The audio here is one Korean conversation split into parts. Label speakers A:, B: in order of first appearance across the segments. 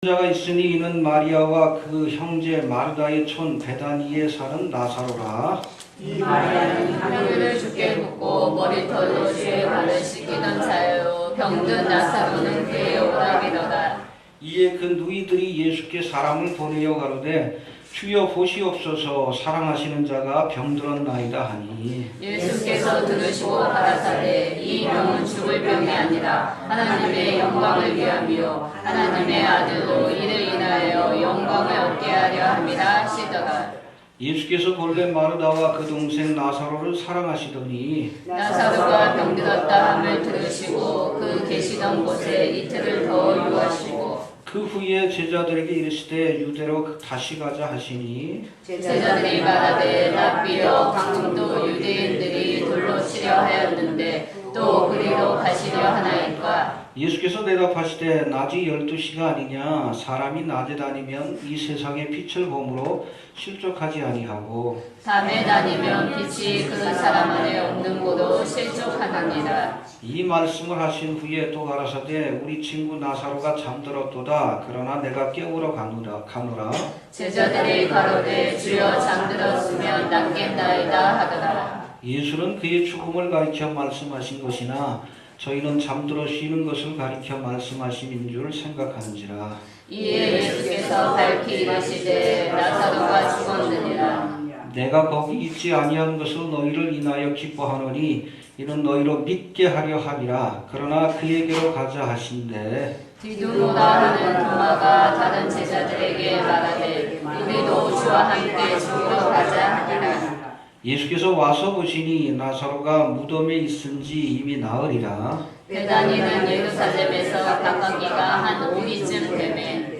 A: 자가 있으니 이는 마리아와 그 형제 마르다의 촌 베다니에 사는 나사로라.
B: 이 마리아는 향유를 주께 붓고 머리털로 주의 발을 씻기던 자요 병든 나사로는 그의 오라비더라.
A: 이에 그 누이들이 예수께 사람을 보내어 가로되 주여 보시옵소서 사랑하시는 자가 병들었나이다 하니
B: 예수께서 들으시고 가라사대 이 병은 죽을 병이 아니라 하나님의 영광을 위함이요 하나님의 아들로 이를 인하여 영광을 얻게 하려 함이라 하시더라.
A: 예수께서 본래 마르다와 그 동생 나사로를 사랑하시더니
B: 나사로가 병들었다 함을 들으시고 그 계시던 곳에 이틀을 더 유하시고
A: 그 후에 제자들에게 이르시되 유대로 다시 가자 하시니
B: 제자들이 말하되 랍비여 방금도 유대인들이 돌로 치려 하였는데 또 그리로 가시려 하나이까.
A: 예수께서 대답하시되 낮이 12시가 아니냐 사람이 낮에 다니면 이 세상의 빛을 보므로 실족하지 아니하고
B: 밤에 다니면 빛이 그 사람 안에 없는 고도 실족하느니라.
A: 이 말씀을 하신 후에 또 가라사대 우리 친구 나사로가 잠들었도다 그러나 내가 깨우러 가노라.
B: 제자들이 가로되 주여 잠들었으면 낫겠나이다 하더라.
A: 예수는 그의 죽음을 가리켜 말씀하신 것이나 저희는 잠들어 쉬는 것을 가리켜 말씀하심인 줄 생각하는지라.
B: 이에 예수께서 밝히 이르시되 나사로가 죽었느니라.
A: 내가 거기 있지 아니한 것을 너희를 인하여 기뻐하노니 이는 너희로 믿게 하려 함이라. 그러나 그에게로 가자 하신대
B: 디두모라 하는 도마가 다른 제자들에게 말하되 우리도 주와 함께 죽으러 가자 하니라.
A: 예수께서 와서 보시니 나사로가 무덤에 있은지 이미 나으리라.
B: 베다니는 예루살렘에서 가깝기가 한 5리쯤 되매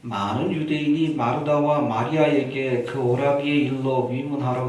A: 많은 유대인이 마르다와 마리아에게 그 오라비의 일로 위문하러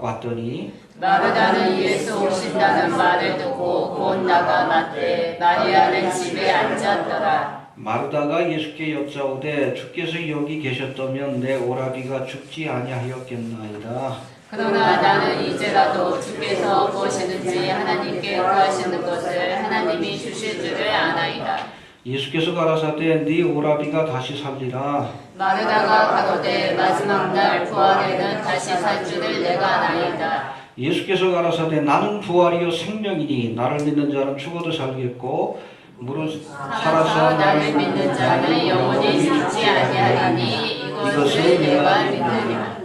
A: 왔더니
B: 마르다는 예수 오신다는 말을 듣고 곧 나가 맞되 마리아는 집에 앉았더라.
A: 마르다가 예수께 여짜오되 주께서 여기 계셨다면 내 오라비가 죽지 아니하였겠나이다.
B: 그러나 나는 이제라도 주께서 무엇이든지 하나님께 구하시는 것을 하나님이 주실 줄을 아나이다.
A: 예수께서 가라사대 네 오라비가 다시 살리라.
B: 마르다가 가로되 마지막 날 부활에는 다시 살 줄을 내가 아나이다.
A: 예수께서 가라사대 나는 부활이요 생명이니 나를 믿는 자는 죽어도 살겠고 무릇 살아서
B: 나를 믿는 자는 영원히 죽지 아니하리니 이것을 내가 믿느니라.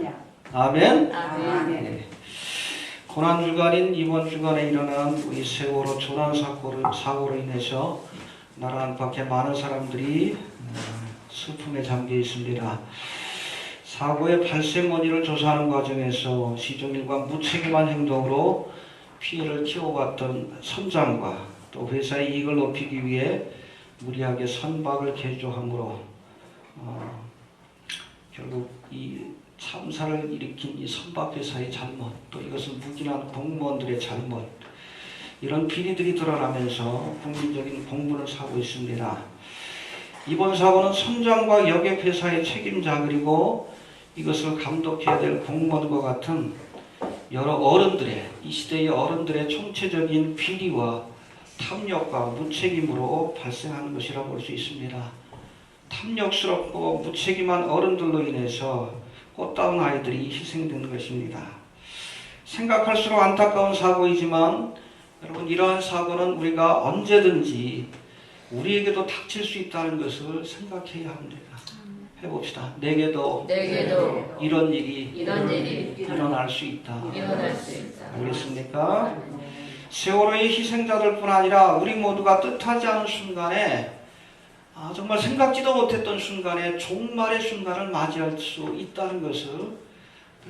A: 아멘.
B: 아멘.
A: 고난 주간인 이번 주간에 일어난 우리 세월호 조난 사고로 인해서 나라 안팎에 많은 사람들이 슬픔에 잠겨 있습니다. 사고의 발생 원인을 조사하는 과정에서 시종일관 무책임한 행동으로 피해를 키워왔던 선장과 또 회사의 이익을 높이기 위해 무리하게 선박을 개조함으로 결국 이 참사를 일으킨 이 선박회사의 잘못, 또 이것은 묵인한 공무원들의 잘못, 이런 비리들이 드러나면서 국민적인 공분을 사고 있습니다. 이번 사고는 선장과 여객회사의 책임자 그리고 이것을 감독해야 될 공무원과 같은 여러 어른들의, 이 시대의 어른들의 총체적인 비리와 탐욕과 무책임으로 발생하는 것이라고 볼 수 있습니다. 탐욕스럽고 무책임한 어른들로 인해서 꽃다운 아이들이 희생된 것입니다. 생각할수록 안타까운 사고이지만 여러분 이러한 사고는 우리가 언제든지 우리에게도 닥칠 수 있다는 것을 생각해야 합니다. 해봅시다. 내게도 이런 일이 일어날 수 있다. 알겠습니까? 세월호의 희생자들뿐 아니라 우리 모두가 뜻하지 않은 순간에 정말 생각지도 못했던 순간에 종말의 순간을 맞이할 수 있다는 것을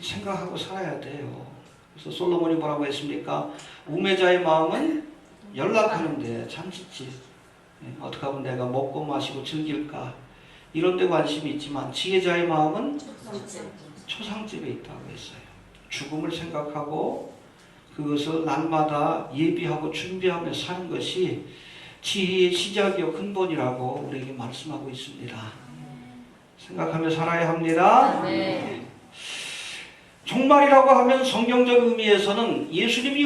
A: 생각하고 살아야 돼요. 그래서 솔로몬이 뭐라고 했습니까? 우매자의 마음은 연락하는데 잠시지 어떻게 하면 내가 먹고 마시고 즐길까 이런 데 관심이 있지만 지혜자의 마음은 초상집에 있다고 했어요. 죽음을 생각하고 그것을 날마다 예비하고 준비하며 사는 것이 지혜의 시작이요 근본이라고 우리에게 말씀하고 있습니다. 생각하며 살아야 합니다.
B: 네.
A: 종말이라고 하면 성경적 의미에서는 예수님이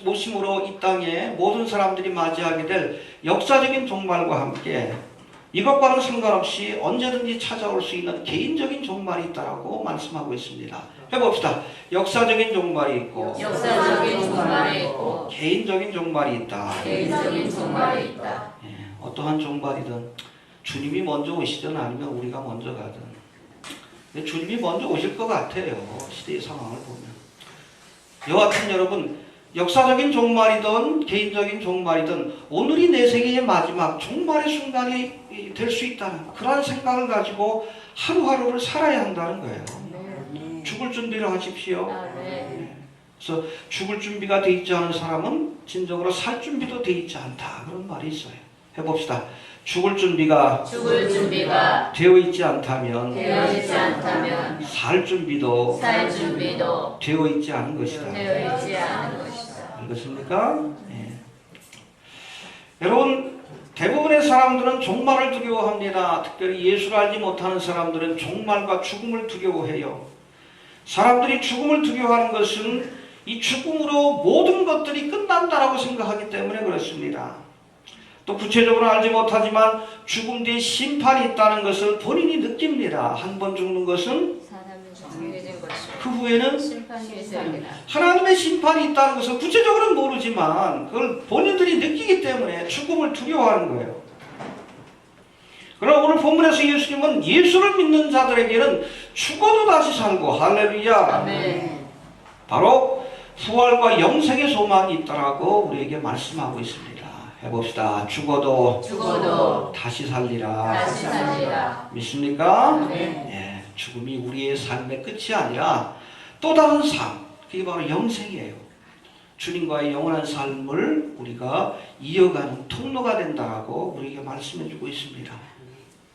A: 오심으로 이 땅에 모든 사람들이 맞이하게 될 역사적인 종말과 함께 이것과는 상관없이 언제든지 찾아올 수 있는 개인적인 종말이 있다라고 말씀하고 있습니다. 해봅시다. 역사적인 종말이 있고
B: 역사적인 종말이 있고
A: 개인적인 종말이 있다.
B: 개인적인 종말이 있다.
A: 예, 어떠한 종말이든 주님이 먼저 오시든 아니면 우리가 먼저 가든 근데 주님이 먼저 오실 것 같아요. 시대의 상황을 보면. 여하튼 여러분 역사적인 종말이든 개인적인 종말이든 오늘이 내 생애의 마지막 종말의 순간이 될 수 있다는 그러한 생각을 가지고 하루하루를 살아야 한다는 거예요. 죽을 준비를 하십시오. 그래서 죽을 준비가 돼 있지 않은 사람은 진정으로 살 준비도 돼 있지 않다. 그런 말이 있어요. 해봅시다. 죽을 준비가 되어 있지 않다면 살 준비도 되어 있지 않은 것이다. 알겠습니까? 네. 여러분 대부분의 사람들은 종말을 두려워합니다. 특별히 예수를 알지 못하는 사람들은 종말과 죽음을 두려워해요. 사람들이 죽음을 두려워하는 것은 이 죽음으로 모든 것들이 끝난다라고 생각하기 때문에 그렇습니다. 또 구체적으로 알지 못하지만 죽음 뒤에 심판이 있다는 것을 본인이 느낍니다. 한 번 죽는 것은 그 후에는 하나님의 심판이 있다는 것을 구체적으로는 모르지만 그걸 본인들이 느끼기 때문에 죽음을 두려워하는 거예요. 그러나 오늘 본문에서 예수님은 예수를 믿는 자들에게는 죽어도 다시 살고 할렐루야
B: 아멘.
A: 바로 부활과 영생의 소망이 있다라고 우리에게 말씀하고 있습니다. 해봅시다. 죽어도 다시 살리라. 믿습니까? 예, 죽음이 우리의 삶의 끝이 아니라 또 다른 삶, 그게 바로 영생이에요. 주님과의 영원한 삶을 우리가 이어가는 통로가 된다고 우리에게 말씀해주고 있습니다.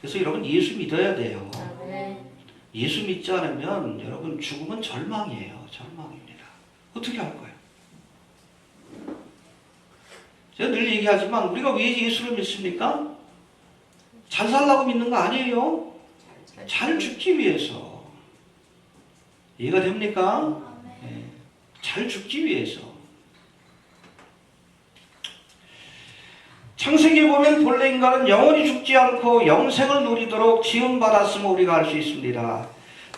A: 그래서 여러분 예수 믿어야 돼요. 예수 믿지 않으면 여러분 죽음은 절망이에요. 절망입니다. 어떻게 할 거예요? 제가 늘 얘기하지만 우리가 왜 예수를 믿습니까? 잘 살라고 믿는 거 아니에요. 잘 죽기 위해서. 이해가 됩니까? 네. 잘 죽기 위해서. 창세기에 보면 본래 인간은 영원히 죽지 않고 영생을 누리도록 지음받았음을 우리가 알 수 있습니다.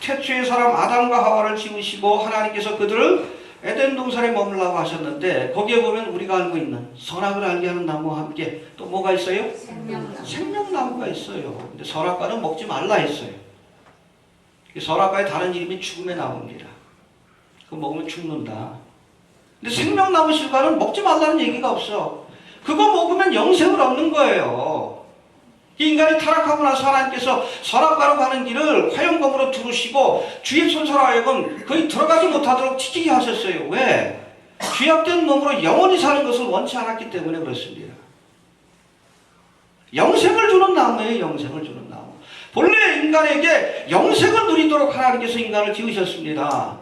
A: 태초의 사람 아담과 하와를 지으시고 하나님께서 그들을 에덴 동산에 머물라고 하셨는데 거기에 보면 우리가 알고 있는 선악을 알게 하는 나무와 함께 또 뭐가 있어요? 생명나무가 있어요. 근데 선악과는 먹지 말라 했어요. 선악과의 다른 이름이 죽음의 나무입니다. 그거 먹으면 죽는다. 근데 생명나무 실과는 먹지 말라는 얘기가 없어. 그거 먹으면 영생을 얻는 거예요. 인간이 타락하고 나서 하나님께서 선악과로 가는 길을 화영검으로 두르시고 주의 손으로 하여금 거의 들어가지 못하도록 지키게 하셨어요. 왜? 죄악된 몸으로 영원히 사는 것을 원치 않았기 때문에 그렇습니다. 영생을 주는 나무예요. 영생을 주는 나무. 본래 인간에게 영생을 누리도록 하나님께서 인간을 지으셨습니다.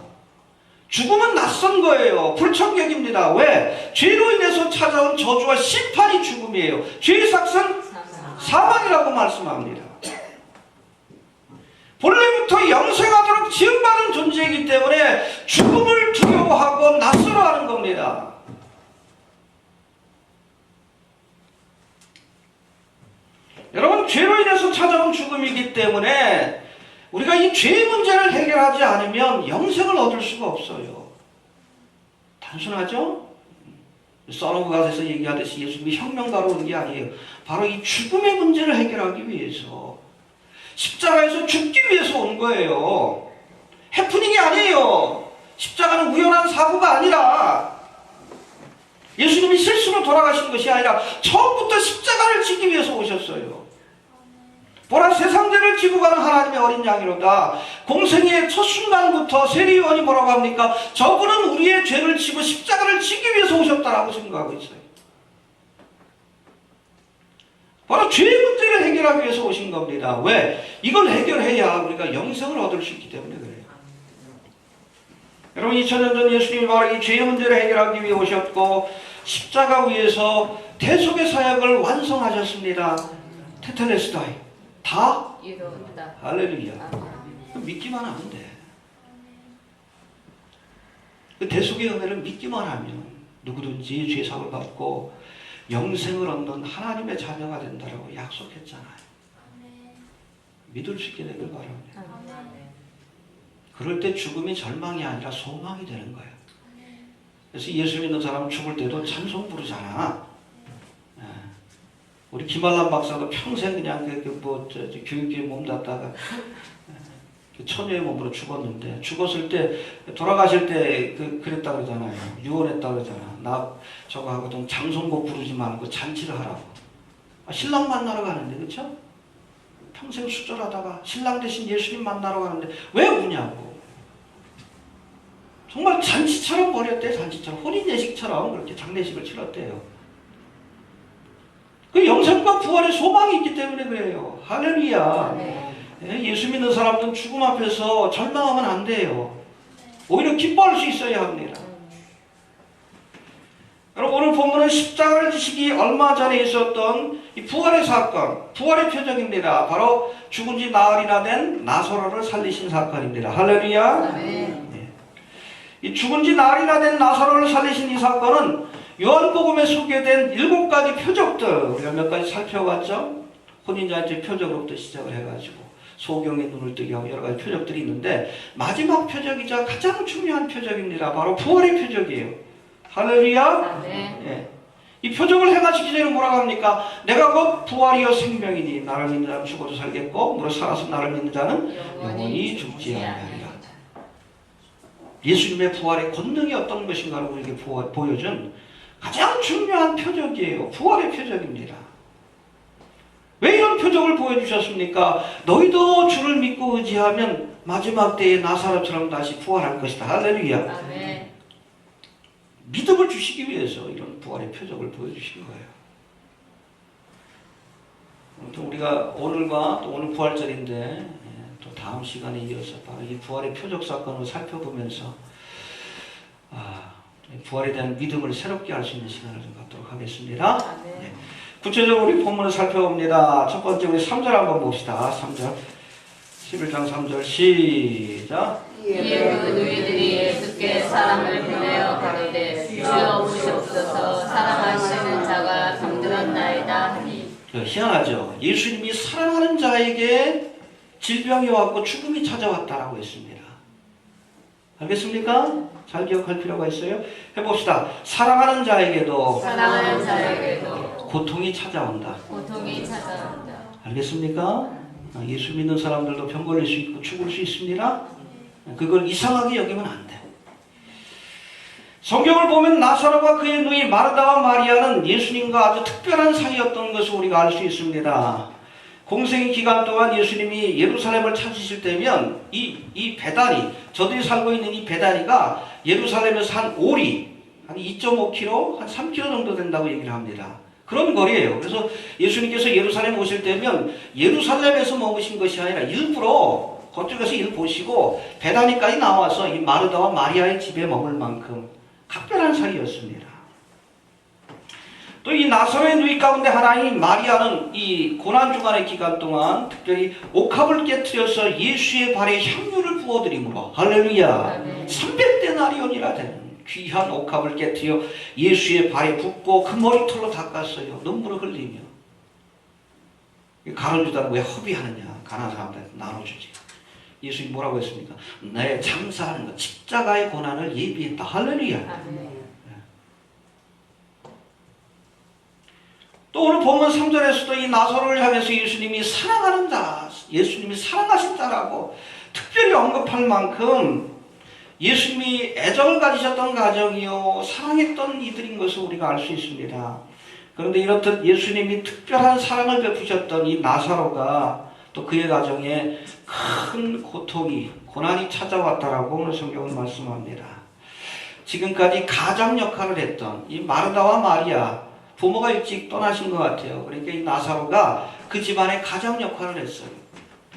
A: 죽음은 낯선 거예요. 불청객입니다. 왜? 죄로 인해서 찾아온 저주와 심판이 죽음이에요. 죄의 삭은 사망이라고 말씀합니다. 본래부터 영생하도록 지음받은 존재이기 때문에 죽음을 두려워하고 낯설어하는 겁니다. 여러분 죄로 인해서 찾아온 죽음이기 때문에 우리가 이 죄의 문제를 해결하지 않으면 영생을 얻을 수가 없어요. 단순하죠? 선 오브 갓에서 얘기하듯이 예수님이 혁명가로 온 게 아니에요. 바로 이 죽음의 문제를 해결하기 위해서 십자가에서 죽기 위해서 온 거예요. 해프닝이 아니에요. 십자가는 우연한 사고가 아니라 예수님이 실수로 돌아가신 것이 아니라 처음부터 십자가를 지기 위해서 오셨어요. 보라 세상죄를 지고 가는 하나님의 어린 양이로다. 공생의 첫 순간부터 세리요한이 뭐라고 합니까? 저분은 우리의 죄를 지고 십자가를 지기 위해서 오셨다라고 생각하고 있어요. 바로 죄의 문제를 해결하기 위해서 오신 겁니다. 왜? 이걸 해결해야 우리가 영생을 얻을 수 있기 때문에 그래요. 여러분 2000년 전 예수님이 바로 이 죄의 문제를 해결하기 위해 오셨고 십자가 위에서 대속의 사역을 완성하셨습니다. 테텔레스타이. 다
B: 이루었다.
A: 할렐루야. 믿기만 하면 돼. 그 대속의 은혜를 믿기만 하면 누구든지 죄사함을 받고 영생을 얻는 하나님의 자녀가 된다라고 약속했잖아요. 믿을 수 있게 되길 바랍니다. 그럴 때 죽음이 절망이 아니라 소망이 되는 거예요. 그래서 예수 믿는 사람은 죽을 때도 찬송 부르잖아. 우리 김한란 박사도 평생 그냥 교육교에 몸담다가 처녀의 몸으로 죽었는데, 죽었을 때 돌아가실 때 그랬다 그러잖아요. 유언했다 그러잖아. 나 저거 하거든 장송곡 부르지 말고 잔치를 하라고. 신랑 만나러 가는데, 그렇죠? 평생 수절하다가 신랑 대신 예수님 만나러 가는데 왜 우냐고. 정말 잔치처럼 버렸대요. 잔치처럼 혼인 예식처럼 그렇게 장례식을 치렀대요. 그 영생과 부활의 소망이 있기 때문에 그래요. 할렐루야. 예수 믿는 사람들은 죽음 앞에서 절망하면 안 돼요. 오히려 기뻐할 수 있어야 합니다. 여러분, 오늘 본문은 십자가를 지시기 얼마 전에 있었던 이 부활의 사건, 부활의 표적입니다. 바로 죽은 지 나흘이나 된 나사로를 살리신 사건입니다. 할렐루야. 이 죽은 지 나흘이나 된 나사로를 살리신 이 사건은 요한복음에 소개된 7가지 표적들, 우리가 몇 가지 살펴봤죠? 혼인잔치 표적으로부터 시작을 해가지고 소경의 눈을 뜨게 하고 여러 가지 표적들이 있는데, 마지막 표적이자 가장 중요한 표적입니다. 바로 부활의 표적이에요. 할렐루야. 예. 이 표적을 행하시기 전에 뭐라고 합니까? 내가 곧 부활이요 생명이니 나를 믿는 자는 죽어도 살겠고 무릇 살아서 나를 믿는 자는 영원히 죽지 아니하리라. 예수님의 부활의 권능이 어떤 것인가를 우리에게 보여준 가장 중요한 표적이에요. 부활의 표적입니다. 왜 이런 표적을 보여주셨습니까? 너희도 주를 믿고 의지하면 마지막 때에 나사로처럼 다시 부활할 것이다. 할렐루야.
B: 아멘.
A: 믿음을 주시기 위해서 이런 부활의 표적을 보여주신 거예요. 아무튼 우리가 오늘과 또 오늘 부활절인데 또 다음 시간에 이어서 바로 이 부활의 표적 사건을 살펴보면서 부활에 대한 믿음을 새롭게 할 수 있는 시간을 좀 갖도록 하겠습니다. 네. 구체적으로 우리 본문을 살펴봅니다. 첫 번째 우리 3절 한번 봅시다. 3절 11장 3절 시작.
B: 이에 그 누이들이 예수께 사람을 보내어 가로되 주여 오시옵소서 사랑하시는 자가 병들었나이다 하니.
A: 희한하죠. 예수님이 사랑하는 자에게 질병이 왔고 죽음이 찾아왔다라고 했습니다. 알겠습니까? 잘 기억할 필요가 있어요. 해봅시다. 사랑하는 자에게도 고통이 찾아온다.
B: 고통이 찾아온다.
A: 알겠습니까? 예수 믿는 사람들도 병 걸릴 수 있고 죽을 수 있습니다. 그걸 이상하게 여기면 안 돼. 성경을 보면 나사로와 그의 누이 마르다와 마리아는 예수님과 아주 특별한 사이였던 것을 우리가 알 수 있습니다. 공생의 기간 동안 예수님이 예루살렘을 찾으실 때면 이 베다니, 저들이 살고 있는 이 베다니가 예루살렘에서 한 2.5km, 한 3km 정도 된다고 얘기를 합니다. 그런 거리예요. 그래서 예수님께서 예루살렘 오실 때면 예루살렘에서 머무신 것이 아니라 일부러 그쪽에서 일 보시고 베다니까지 나와서 이 마르다와 마리아의 집에 머물 만큼 각별한 사이였습니다. 또 이 나사로의 누이 가운데 하나인 마리아는 이 고난주간의 기간 동안 특별히 옥합을 깨트려서 예수의 발에 향유를 부어드림으로 할렐루야 300데나리온이라 되는 귀한 옥합을 깨트려 예수의 발에 붓고 그 머리털로 닦았어요. 눈물을 흘리며. 가론유다는 왜 허비하느냐. 가난한 사람들한테 나눠주지. 예수님이 뭐라고 했습니까? 내 장사하는 것, 십자가의 고난을 예비했다. 할렐루야. 또 오늘 본문 3절에서도 이 나사로를 향해서 예수님이 사랑하는 자, 예수님이 사랑하신 자라고 특별히 언급할 만큼 예수님이 애정을 가지셨던 가정이요 사랑했던 이들인 것을 우리가 알 수 있습니다. 그런데 이렇듯 예수님이 특별한 사랑을 베푸셨던 이 나사로가 또 그의 가정에 큰 고난이 찾아왔다라고 오늘 성경은 말씀합니다. 지금까지 가장 역할을 했던 이 마르다와 마리아, 부모가 일찍 떠나신 것 같아요. 그러니까 이 나사로가 그 집안의 가장 역할을 했어요.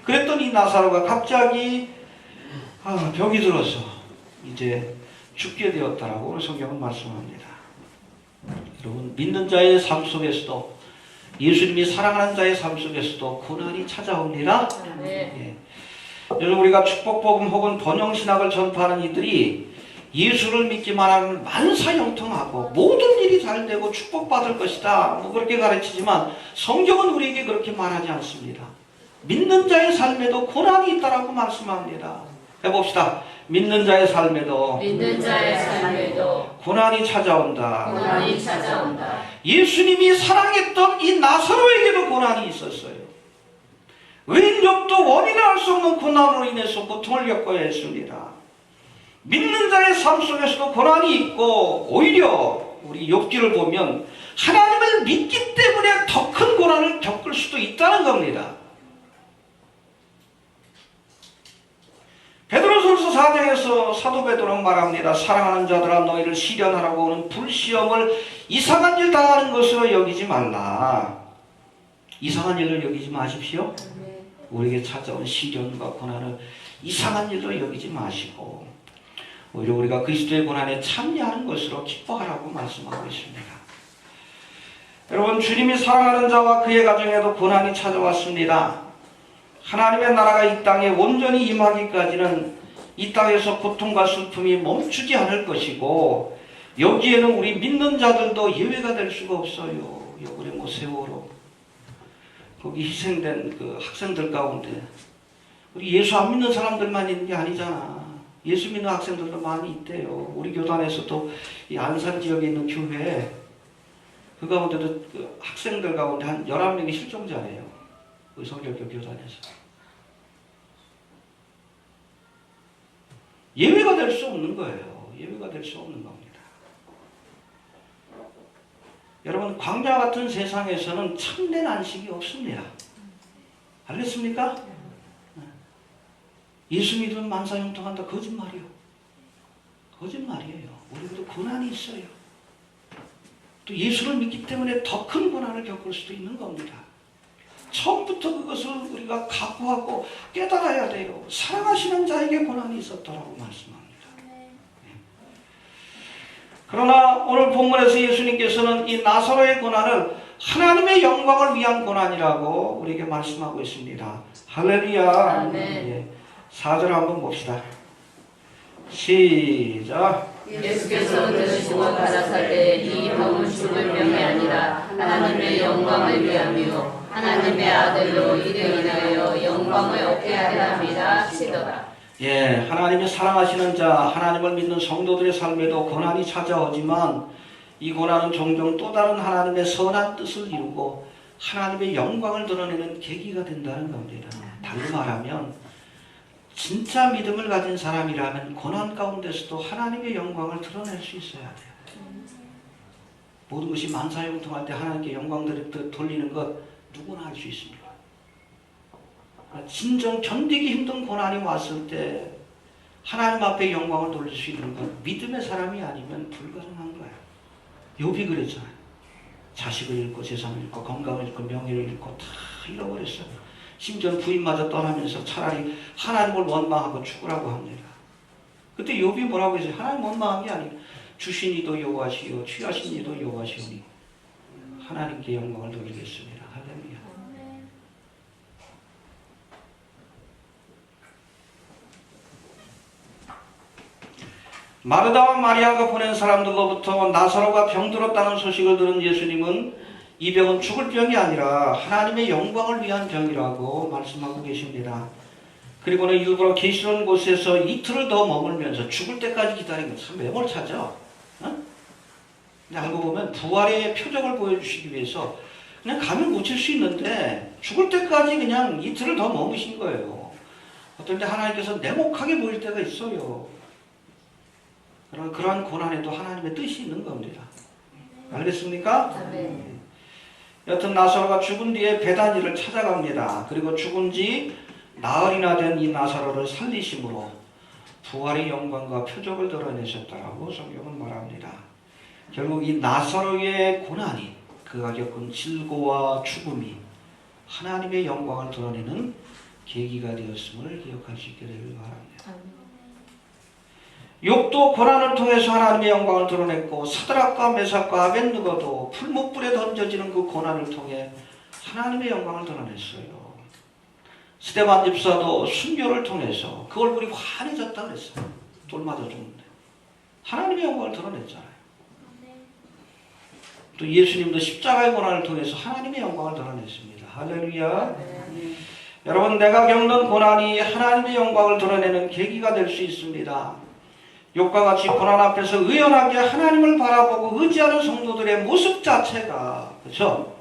A: 그랬던 이 나사로가 갑자기 병이 들어서 이제 죽게 되었다라고 오늘 성경은 말씀합니다. 여러분, 믿는 자의 삶 속에서도 예수님이 사랑하는 자의 삶 속에서도 고난이 찾아옵니다. 예. 여러분, 우리가 축복복음 혹은 번영신학을 전파하는 이들이 예수를 믿기만 하면 만사형통하고 모든 일이 잘 되고 축복받을 것이다. 그렇게 가르치지만 성경은 우리에게 그렇게 말하지 않습니다. 믿는 자의 삶에도 고난이 있다라고 말씀합니다. 해봅시다. 믿는 자의 삶에도 고난이 찾아온다. 예수님이 사랑했던 이 나사로에게도 고난이 있었어요. 왼쪽도 원인을 알 수 없는 고난으로 인해서 고통을 겪어야 했습니다. 믿는 자의 삶 속에서도 고난이 있고, 오히려 우리 욥기를 보면 하나님을 믿기 때문에 더 큰 고난을 겪을 수도 있다는 겁니다. 베드로전서 4장에서 사도 베드로는 말합니다. 사랑하는 자들아 너희를 시련하라고 오는 불시험을 이상한 일 당하는 것으로 여기지 말라. 이상한 일로 여기지 마십시오. 우리에게 찾아온 시련과 고난을 이상한 일로 여기지 마시고 오히려 우리가 그리스도의 고난에 참여하는 것으로 기뻐하라고 말씀하고 있습니다. 여러분, 주님이 사랑하는 자와 그의 가정에도 고난이 찾아왔습니다. 하나님의 나라가 이 땅에 온전히 임하기까지는 이 땅에서 고통과 슬픔이 멈추지 않을 것이고, 여기에는 우리 믿는 자들도 예외가 될 수가 없어요. 요번에 뭐 세월호 거기 희생된 그 학생들 가운데 우리 예수 안 믿는 사람들만 있는 게 아니잖아. 예수 믿는 학생들도 많이 있대요. 우리 교단에서도 이 안산 지역에 있는 교회에 그 가운데도 그 학생들 가운데 한 11명이 실종자예요. 의성결교 교단에서. 예외가 될 수 없는 거예요. 예외가 될 수 없는 겁니다. 여러분, 광야 같은 세상에서는 참된 안식이 없습니다. 알겠습니까? 예수 믿으면 만사형통한다. 거짓말이요. 거짓말이에요. 우리도 고난이 있어요. 또 예수를 믿기 때문에 더 큰 고난을 겪을 수도 있는 겁니다. 처음부터 그것을 우리가 각오하고 깨달아야 돼요. 사랑하시는 자에게 고난이 있었다라고 말씀합니다. 그러나 오늘 본문에서 예수님께서는 이 나사로의 고난을 하나님의 영광을 위한 고난이라고 우리에게 말씀하고 있습니다. 할렐루야. 예. 4절 한번 봅시다. 시작.
B: 예수께서 들으시고 가라사대 이 병은 죽을 병이 아니라 하나님의 영광을 위함이요 하나님의 아들로 이를 인하여 영광을 얻게 하려 함이라 하시더라.
A: 예, 하나님의 사랑하시는 자, 하나님을 믿는 성도들의 삶에도 고난이 찾아오지만 이 고난은 종종 또 다른 하나님의 선한 뜻을 이루고 하나님의 영광을 드러내는 계기가 된다는 겁니다. 다르게 말하면 진짜 믿음을 가진 사람이라면 고난 가운데서도 하나님의 영광을 드러낼 수 있어야 돼요. 모든 것이 만사형통할 때 하나님께 영광 돌리는 것 누구나 할 수 있습니다. 진정 견디기 힘든 고난이 왔을 때 하나님 앞에 영광을 돌릴 수 있는 건 믿음의 사람이 아니면 불가능한 거예요. 욥이 그랬잖아요. 자식을 잃고 재산을 잃고 건강을 잃고 명예를 잃고 다 잃어버렸어요. 심지어 부인마저 떠나면서 차라리 하나님을 원망하고 죽으라고 합니다. 그때 욥이 뭐라고 했어요? 하나님 원망한 게 아니고 주신 이도 여호와시요 취하신 이도 여호와시오니 하나님께 영광을 돌리겠습니다. 할렐루야. 마르다와 마리아가 보낸 사람들로부터 나사로가 병들었다는 소식을 들은 예수님은 이 병은 죽을 병이 아니라 하나님의 영광을 위한 병이라고 말씀하고 계십니다. 그리고는 일부러 계시던 곳에서 이틀을 더 머물면서 죽을 때까지 기다린 것 참 매몰차죠. 어? 근데 알고 보면 부활의 표적을 보여주시기 위해서 그냥 가면 고칠 수 있는데 죽을 때까지 그냥 이틀을 더 머무신 거예요. 어떨 때 하나님께서 내목하게 보일 때가 있어요. 그러한 고난에도 하나님의 뜻이 있는 겁니다. 알겠습니까?
B: 네.
A: 여튼 나사로가 죽은 뒤에 베다니를 찾아갑니다. 그리고 죽은 지 나흘이나 된 이 나사로를 살리심으로 부활의 영광과 표적을 드러내셨다라고 성경은 말합니다. 결국 이 나사로의 고난이 그가 겪은 질고와 죽음이 하나님의 영광을 드러내는 계기가 되었음을 기억할 수 있게 되길 바랍니다. 욥도 고난을 통해서 하나님의 영광을 드러냈고 사드락과 메삭과 아벳느고도 풀무불에 던져지는 그 고난을 통해 하나님의 영광을 드러냈어요. 스데반 집사도 순교를 통해서 그 얼굴이 환해졌다 그랬어요. 돌 맞아 죽는데 하나님의 영광을 드러냈잖아요. 또 예수님도 십자가의 고난을 통해서 하나님의 영광을 드러냈습니다. 할렐루야. 여러분, 내가 겪는 고난이 하나님의 영광을 드러내는 계기가 될 수 있습니다. 욥과 같이 고난 앞에서 의연하게 하나님을 바라보고 의지하는 성도들의 모습 자체가, 그렇죠?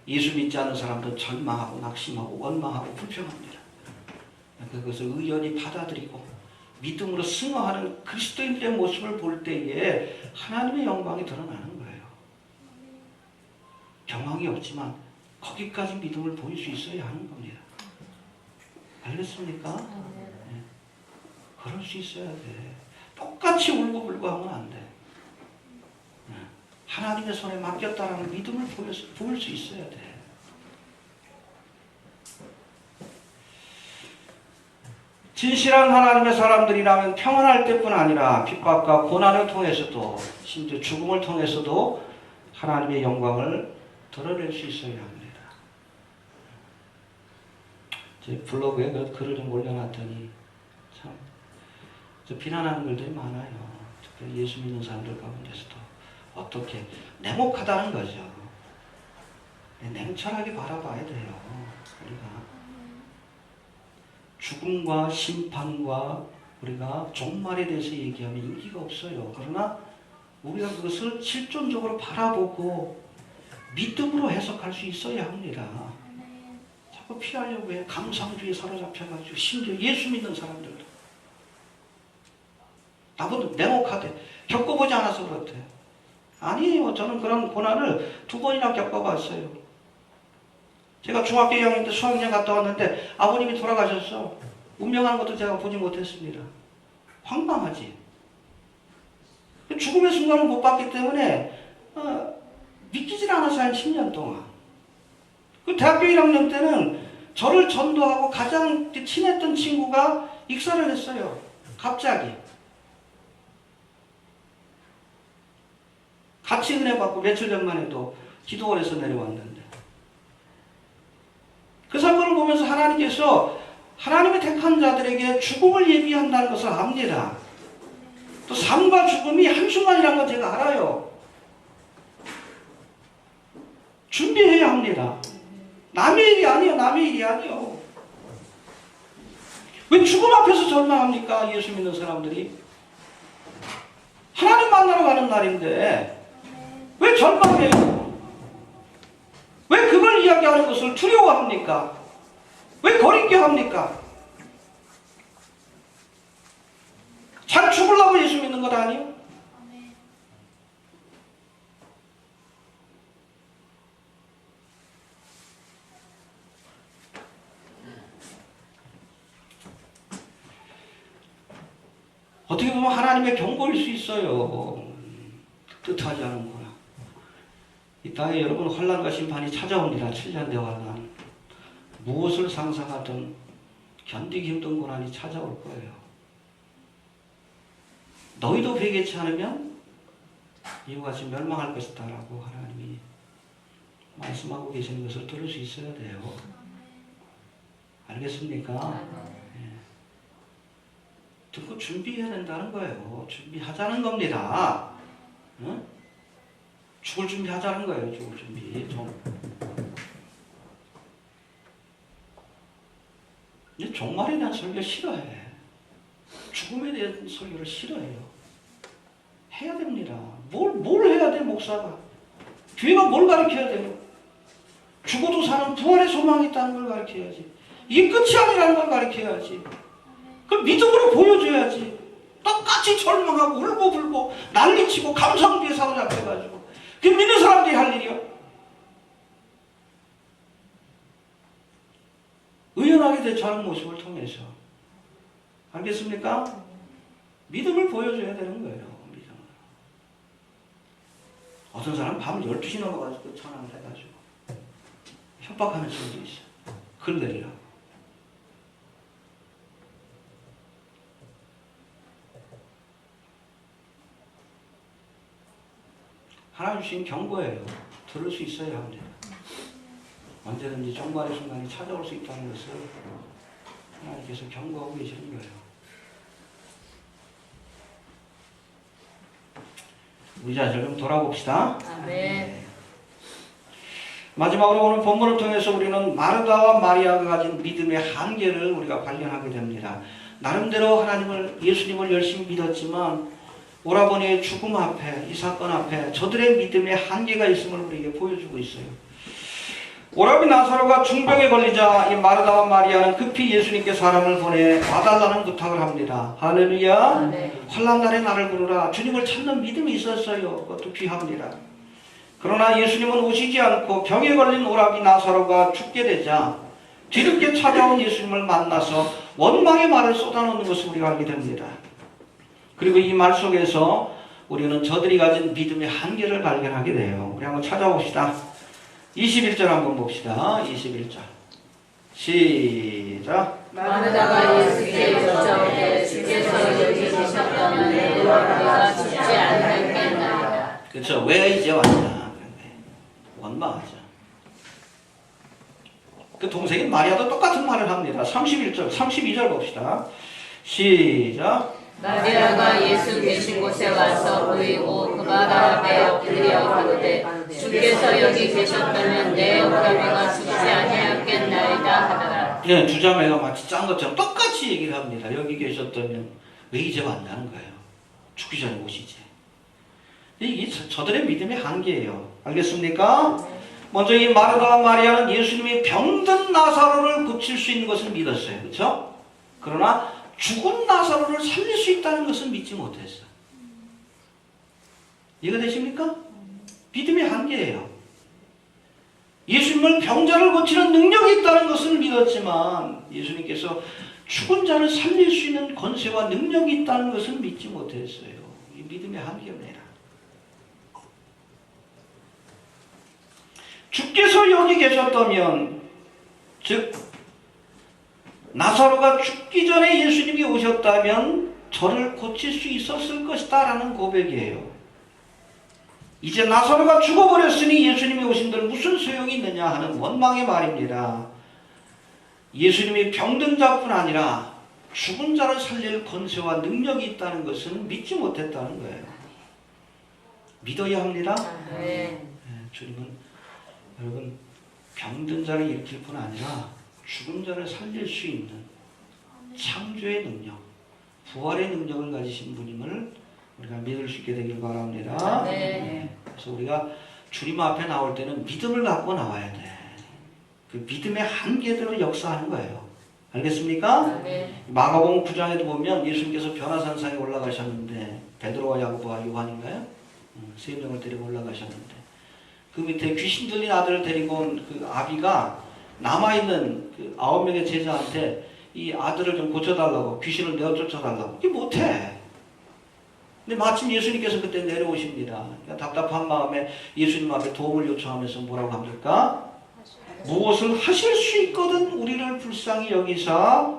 A: 예수 믿지 않는 사람들은 절망하고 낙심하고 원망하고 불평합니다. 그것을 의연히 받아들이고 믿음으로 승화하는 그리스도인들의 모습을 볼 때에 하나님의 영광이 드러나는 거예요. 경황이 없지만 거기까지 믿음을 보일 수 있어야 하는 겁니다. 알겠습니까? 네. 그럴 수 있어야 돼. 똑같이 울고불고 하면 안 돼. 네. 하나님의 손에 맡겼다라는 믿음을 보일 수 있어야 돼. 진실한 하나님의 사람들이라면 평안할 때뿐 아니라 핍박과 고난을 통해서도 심지어 죽음을 통해서도 하나님의 영광을 드러낼 수 있어야 합니다. 제 블로그에 그 글을 좀 올려놨더니 참 비난하는 글들이 많아요. 특별히 예수 믿는 사람들 가운데서도 어떻게 냉혹하다는 거죠. 냉철하게 바라봐야 돼요. 우리가 죽음과 심판과 우리가 종말에 대해서 얘기하면 인기가 없어요. 그러나 우리가 그것을 실존적으로 바라보고 믿음으로 해석할 수 있어야 합니다. 자꾸 피하려고 해. 감상주의에 사로잡혀가지고 심지어 예수 믿는 사람들도 나보다 냉혹하대. 겪어보지 않아서 그렇대. 아니에요. 저는 그런 고난을 2번이나 겪어봤어요. 제가 중학교 2학년 때 수학여행 갔다 왔는데 아버님이 돌아가셨어. 운명하는 것도 제가 보지 못했습니다. 황당하지. 죽음의 순간을 못 봤기 때문에 믿기질 않았어요. 한 10년 동안. 그 대학교 1학년 때는 저를 전도하고 가장 친했던 친구가 익사를 했어요. 갑자기. 같이 은혜 받고 며칠 전만 해도 기도원에서 내려왔는데 그 사건을 보면서 하나님께서 하나님의 택한 자들에게 죽음을 예비한다는 것을 압니다. 또 삶과 죽음이 한순간이라는 건 제가 알아요. 준비해야 합니다. 남의 일이 아니에요. 남의 일이 아니에요. 왜 죽음 앞에서 절망합니까? 예수 믿는 사람들이. 하나님 만나러 가는 날인데 왜 절망해요? 왜 그걸 이야기하는 것을 두려워합니까? 왜 거리게 합니까? 잘 죽으려고 예수 믿는 것 아니에요? 어떻게 보면 하나님의 경고일 수 있어요. 뜻하지 않은구나. 이 땅에 여러분 환난과 심판이 찾아옵니다. 7년대 환난. 무엇을 상상하든 견디기 힘든 고난이 찾아올 거예요. 너희도 회개치 않으면 이와 같이 멸망할 것이다 라고 하나님이 말씀하고 계시는 것을 들을 수 있어야 돼요. 알겠습니까? 듣고 준비해야 된다는 거예요. 준비하자는 겁니다. 응? 죽을 준비하자는 거예요. 죽을 준비. 종말에 대한 설교 싫어해. 죽음에 대한 설교를 싫어해요. 해야 됩니다. 뭘 해야 돼, 목사가? 교회가 뭘 가르쳐야 돼요? 죽어도 사는 부활의 소망이 있다는 걸 가르쳐야지. 이게 끝이 아니라는 걸 가르쳐야지. 그걸 믿음으로 보여줘야지. 똑같이 절망하고 울고불고 난리치고 감상주의에 사로잡혀가지고 그게 믿는 사람들이 할 일이요. 의연하게 대처하는 모습을 통해서. 알겠습니까? 믿음을 보여줘야 되는 거예요. 믿음을. 어떤 사람은 밤 12시 넘어가지고 전화를 해가지고 협박하는 친구도 있어요. 글 내리라고. 하나님 주신 경고예요. 들을 수 있어야 합니다. 언제든지 종말의 순간이 찾아올 수 있다는 것을 하나님께서 경고하고 계시는 거예요. 우리 자신을 좀 돌아봅시다.
B: 아멘.
A: 마지막으로 오늘 본문을 통해서 우리는 마르다와 마리아가 가진 믿음의 한계를 우리가 발견하게 됩니다. 나름대로 예수님을 열심히 믿었지만 오라버니의 죽음 앞에, 이 사건 앞에 저들의 믿음의 한계가 있음을 우리에게 보여주고 있어요. 오라비 나사로가 중병에 걸리자 이 마르다와 마리아는 급히 예수님께 사람을 보내 와달라는 부탁을 합니다. 할렐루야. 환난 날에 나를 부르라. 주님을 찾는 믿음이 있었어요. 그것도 귀합니다. 그러나 예수님은 오시지 않고 병에 걸린 오라비 나사로가 죽게 되자 뒤늦게 찾아온 예수님을 만나서 원망의 말을 쏟아놓는 것을 우리가 알게 됩니다. 그리고 이 말 속에서 우리는 저들이 가진 믿음의 한계를 발견하게 돼요. 우리 한번 찾아봅시다. 21절 한번 봅시다. 21절 시작.
B: 마르다가 예수께 여쭤오되 주께서 여기 계셨다면 내 오라비가 죽지 않았겠나이다.
A: 그렇죠. 왜 이제 왔냐. 원망하죠. 그 동생인 마리아도 똑같은 말을 합니다. 31절, 32절 봅시다. 시작.
B: 마리아가 예수 계신 곳에 와서 보이고 그 발 앞에 엎드려 가로되 주께서 여기 계셨다면 내 오라비가 죽지 아니하였겠나이다 하더라.
A: 예, 두 자매가 마치 짠 것처럼 똑같이 얘기를 합니다. 여기 계셨다면 왜 이제 왔냐는 거예요. 죽기 전에 오시지. 이게 저들의 믿음의 한계예요. 알겠습니까? 먼저 이 마르다와 마리아는 예수님이 병든 나사로를 고칠 수 있는 것을 믿었어요. 그렇죠? 그러나 죽은 나사로를 살릴 수 있다는 것은 믿지 못했어요. 이해가 되십니까? 믿음의 한계예요. 예수님을 병자를 고치는 능력이 있다는 것을 믿었지만 예수님께서 죽은 자를 살릴 수 있는 권세와 능력이 있다는 것을 믿지 못했어요. 이 믿음의 한계입니다. 주께서 여기 계셨다면, 즉 나사로가 죽기 전에 예수님이 오셨다면 저를 고칠 수 있었을 것이다 라는 고백이에요. 이제 나사로가 죽어버렸으니 예수님이 오신들 무슨 소용이 있느냐 하는 원망의 말입니다. 예수님이 병든 자뿐 아니라 죽은 자를 살릴 권세와 능력이 있다는 것은 믿지 못했다는 거예요. 믿어야 합니다.
B: 네.
A: 주님은 여러분 병든 자를 일으킬 뿐 아니라 죽은 자를 살릴 수 있는 창조의 능력, 부활의 능력을 가지신 분임을 우리가 믿을 수 있게 되길 바랍니다.
B: 네.
A: 그래서 우리가 주님 앞에 나올 때는 믿음을 갖고 나와야 돼. 그 믿음의 한계대로 역사하는 거예요. 알겠습니까?
B: 네.
A: 마가복음 9장에도 보면 예수님께서 변화산상에 올라가셨는데 베드로와 야고보와 요한인가요? 세 명을 데리고 올라가셨는데 그 밑에 귀신 들린 아들을 데리고 온 그 아비가 남아있는 그 9명의 제자한테 이 아들을 좀 고쳐달라고, 귀신을 내어 쫓아달라고. 이게 못해. 근데 마침 예수님께서 그때 내려오십니다. 그러니까 답답한 마음에 예수님 앞에 도움을 요청하면서 뭐라고 합니까? 무엇을 하실 수 있거든 우리를 불쌍히 여기사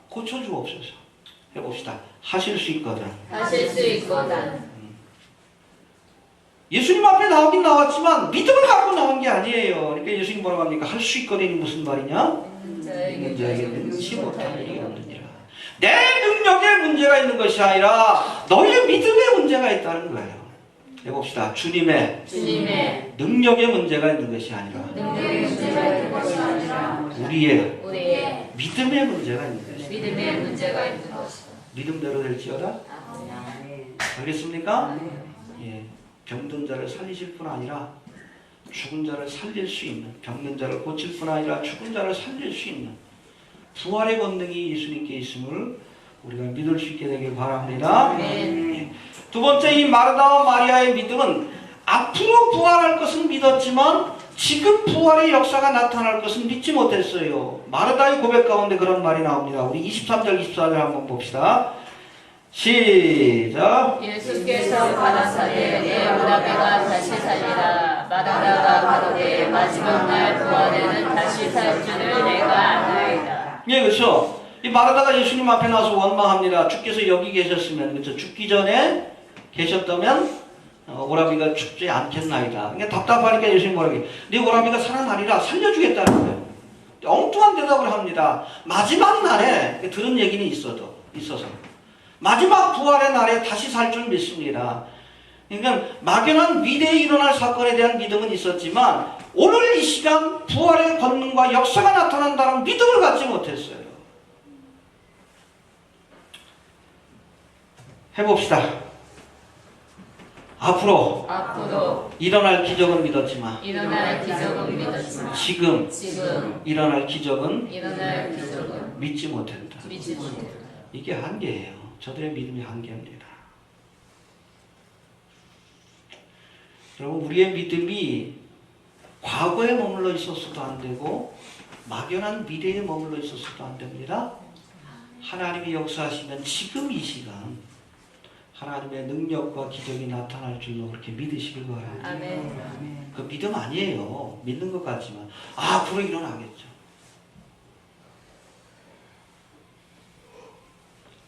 A: 고쳐주옵소서. 해봅시다. 하실 수 있거든.
B: 하실 수 있거든.
A: 예수님 앞에 나오긴 나왔지만 믿음을 갖고 나온 게 아니에요. 그러니까 예수님 뭐라고 합니까? 할 수 있거든이 무슨 말이냐? 믿는 자에게 능치 못할 일이 없느니라. 내 능력에 문제가 있는 것이 아니라 너의 믿음에 문제가 있다는 거예요. 해봅시다. 주님의 능력에 문제가 있는 것이 아니라 우리의 믿음에 문제가 있는 것이다. 믿음대로 될지어다. 알겠습니까? 예. 병든 자를 살리실 뿐 아니라 죽은 자를 살릴 수 있는, 병든 자를 고칠 뿐 아니라 죽은 자를 살릴 수 있는 부활의 권능이 예수님께 있음을 우리가 믿을 수 있게 되길 바랍니다. 두 번째, 이 마르다와 마리아의 믿음은 앞으로 부활할 것은 믿었지만 지금 부활의 역사가 나타날 것은 믿지 못했어요. 마르다의 고백 가운데 그런 말이 나옵니다. 우리 23절 24절 한번 봅시다. 시작.
B: 예수께서 가라사대 내 오라비가 다시 살리라. 마르다가 가로되 마지막 날 부활에는 다시 살 줄을 내가 아나이다.
A: 예, 그렇죠. 이 마르다가 예수님 앞에 나서 원망합니다. 주께서 여기 계셨으면, 그렇죠. 죽기 전에 계셨다면 오라비가 죽지 않겠나이다. 그러니까 답답하니까 예수님 뭐라고 해요? 네 오라비가 살아나리라. 살려주겠다는 거예요. 엉뚱한 대답을 합니다. 마지막 날에 들은 얘기는 있어서 마지막 부활의 날에 다시 살 줄 믿습니다. 그러니까 막연한 미래에 일어날 사건에 대한 믿음은 있었지만 오늘 이 시간 부활의 권능과 역사가 나타난다는 믿음을 갖지 못했어요. 해봅시다. 앞으로 일어날 기적은 믿었지만 지금 일어날 기적은 믿지 못했다. 이게 한계예요. 저들의 믿음이 한계입니다. 여러분, 우리의 믿음이 과거에 머물러 있었어도 안 되고 막연한 미래에 머물러 있었어도 안 됩니다. 하나님이 역사하시면 지금 이 시간 하나님의 능력과 기적이 나타날 줄로 그렇게 믿으시길 바랍니다.
B: 아멘.
A: 그 믿음 아니에요. 믿는 것 같지만 앞으로 일어나겠죠.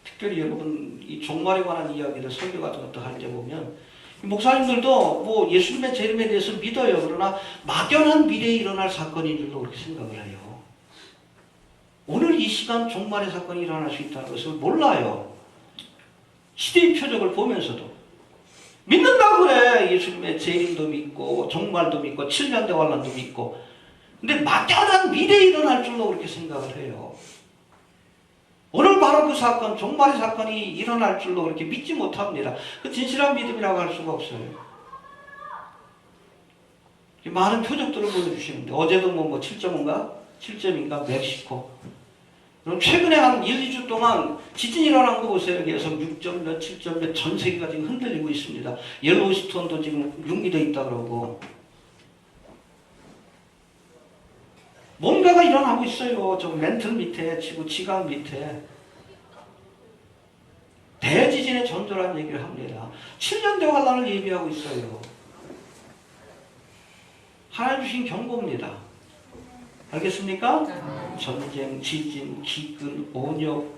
A: 특별히 여러분 이 종말에 관한 이야기를 설교 같은 것도 할 때 보면 목사님들도 뭐 예수님의 재림에 대해서 믿어요. 그러나 막연한 미래에 일어날 사건인 줄로 그렇게 생각을 해요. 오늘 이 시간 종말의 사건이 일어날 수 있다는 것을 몰라요. 시대의 표적을 보면서도 믿는다고 그래. 예수님의 재림도 믿고 종말도 믿고 7년 대환란도 믿고. 근데 막연한 미래에 일어날 줄로 그렇게 생각을 해요. 오늘 바로 그 사건, 종말의 사건이 일어날 줄로 그렇게 믿지 못합니다. 그 진실한 믿음이라고 할 수가 없어요. 많은 표적들을 보여주시는데 어제도 뭐 7.5인가? 7점인가? 멕시코. 그럼 최근에 한 1, 2주 동안 지진이 일어난 거 보세요. 여기에서 6점 몇, 7점 몇 전 세계가 지금 흔들리고 있습니다. 옐로우스톤도 지금 융기되어 있다 그러고. 뭔가가 일어나고 있어요. 저 멘틀 밑에, 지구 지각 밑에. 대지진의 전조라는 얘기를 합니다. 7년 대환란을 예비하고 있어요. 하나님 주신 경고입니다. 알겠습니까? 전쟁, 지진, 기근, 온역.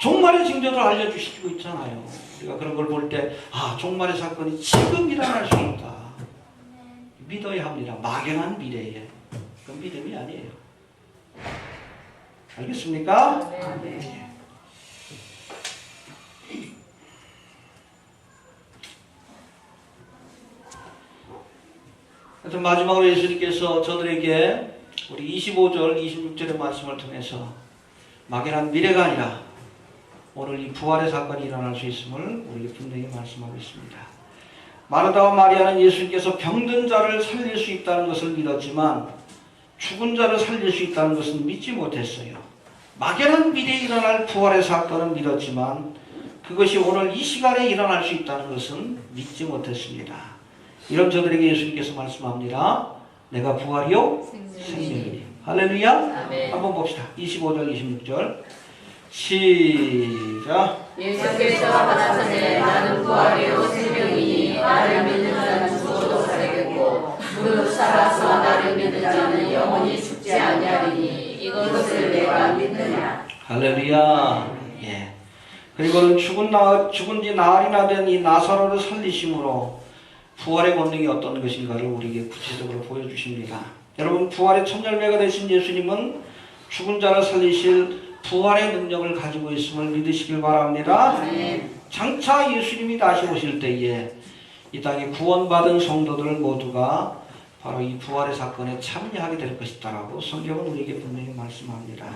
A: 종말의 징조를 알려주시고 있잖아요. 우리가 그런 걸 볼 때, 아, 종말의 사건이 지금 일어날 수 있다. 믿어야 합니다. 막연한 미래에. 그건 믿음이 아니에요. 알겠습니까? 네. 하여튼 마지막으로 예수님께서 저들에게 우리 25절, 26절의 말씀을 통해서 막연한 미래가 아니라 오늘 이 부활의 사건이 일어날 수 있음을 우리에게 분명히 말씀하고 있습니다. 마르다와 마리아는 예수님께서 병든 자를 살릴 수 있다는 것을 믿었지만 죽은 자를 살릴 수 있다는 것은 믿지 못했어요. 막연한 미래에 일어날 부활의 사건은 믿었지만 그것이 오늘 이 시간에 일어날 수 있다는 것은 믿지 못했습니다. 이런 저들에게 예수님께서 말씀합니다. 내가 부활이요 생명이니. 할렐루야.
B: 아멘.
A: 한번 봅시다. 25절 26절 시작.
B: 예수께서 가라사대 나는 부활이요 생명이니 나를 믿는 자는 죽어도 살겠고 무릇 살아서 나를 믿는 자는 영원히 죽지 아니하리니 이것을 내가 믿느냐.
A: 할렐루야. 예. 그리고는 죽은 지 나흘이나 된 이 나사로를 살리심으로 부활의 권능이 어떤 것인가를 우리에게 구체적으로 보여주십니다. 여러분, 부활의 첫 열매가 되신 예수님은 죽은 자를 살리실 부활의 능력을 가지고 있음을 믿으시길 바랍니다.
B: 네.
A: 장차 예수님이 다시 오실 때에 이 땅에 구원받은 성도들 모두가 바로 이 부활의 사건에 참여하게 될 것이다라고 성경은 우리에게 분명히 말씀합니다.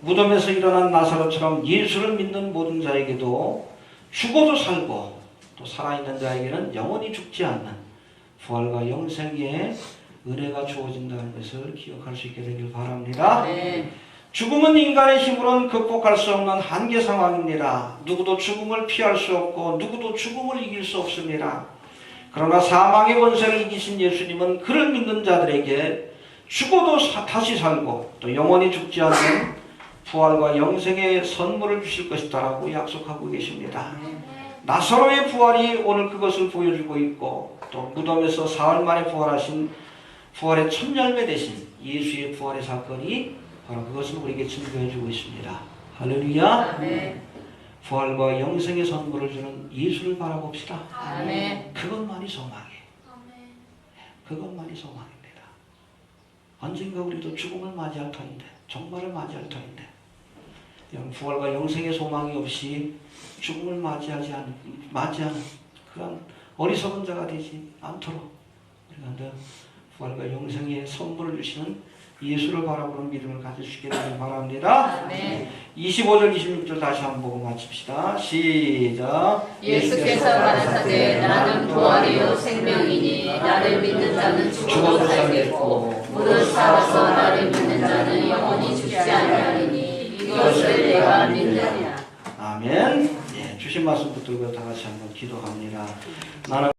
A: 무덤에서 일어난 나사로처럼 예수를 믿는 모든 자에게도 죽어도 살고 또 살아있는 자에게는 영원히 죽지 않는 부활과 영생의 은혜가 주어진다는 것을 기억할 수 있게 되길 바랍니다.
B: 네.
A: 죽음은 인간의 힘으로는 극복할 수 없는 한계 상황입니다. 누구도 죽음을 피할 수 없고 누구도 죽음을 이길 수 없습니다. 그러나 사망의 권세를 이기신 예수님은 그를 믿는 자들에게 죽어도 다시 살고 또 영원히 죽지 않는 부활과 영생의 선물을 주실 것이다라고 약속하고 계십니다. 나사로의 부활이 오늘 그것을 보여주고 있고 또 무덤에서 사흘 만에 부활하신 부활의 첫 열매 되신 예수의 부활의 사건이 바로 그것을 우리에게 증거해주고 있습니다. 할렐루야.
B: 아멘.
A: 부활과 영생의 선물을 주는 예수를 바라봅시다.
B: 아멘.
A: 그것만이 소망이에요. 그것만이 소망입니다. 언젠가 우리도 죽음을 맞이할 터인데 종말을 맞이할 터인데 부활과 영생의 소망이 없이 죽음을 맞이하는 그런 어리석은 자가 되지 않도록 우리가 늘 부활과 영생의 선물을 주시는 예수를 바라보는 믿음을 가질 수 있게 되길 바랍니다.
B: 네.
A: 25절 26절 다시 한번 보고 마칩시다. 시작.
B: 예수께서 가라사대 나는 부활이요 생명이니 나를 믿는 자는 죽어도 살겠고 무릇 살아서 나를 믿는 자는 영원히 죽지 아니하리니 이것을 내가 믿느니라.
A: 아멘. 예, 주신 말씀 붙들고 다 같이 한번 기도합니다. 나는